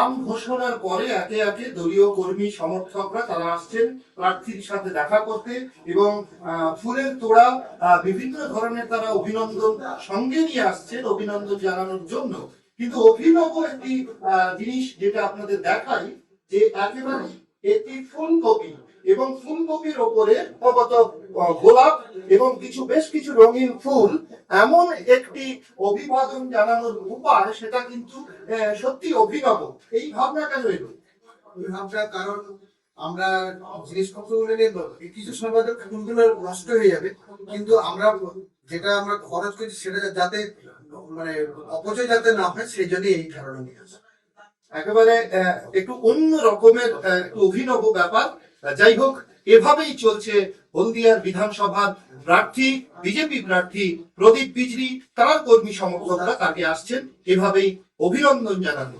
নাম ঘোষণার পরে একে একে দলীয় কর্মী সমর্থকরা তারা আসছেন প্রার্থীর সাথে দেখা করতে এবং ফুলের তোড়া বিভিন্ন ধরনের তারা অভিনন্দন সঙ্গে নিয়ে আসছেন অভিনন্দন জানানোর জন্য। কিন্তু অভিনব একটি জিনিস যেটা আপনাদের দেখাই যে একেবারে একটি ফুলকপি এবং ফুলকপির ওপরে গোলাপ এবং বেশ কিছু রঙিন ফুল, এমন একটি অভিবাদন জানানোর উপায় সেটা কিন্তু সত্যি অভিনব। এই ভাবনা কেন এলো? এই ভাবনা কারণ আমরা জিনিসপত্রগুলো নিয়ে কিছু সময় ফুলগুলো নষ্ট হয়ে যাবে, কিন্তু আমরা যেটা আমরা খরচ করছি সেটা যাতে মানে অপচয় যাতে না হয় সেই জন্যই এই ধারণা নিয়ে আসে। একেবারে একটু অন্য রকমের অভিনব ব্যাপার। যাই হোক, এভাবেই চলছে হলদিয়ার বিধানসভার প্রার্থী বিজেপি প্রার্থী প্রদীপ বিজলি, তার কর্মী সমর্থকরা তাকে আসছেন এভাবেই অভিনন্দন জানানো।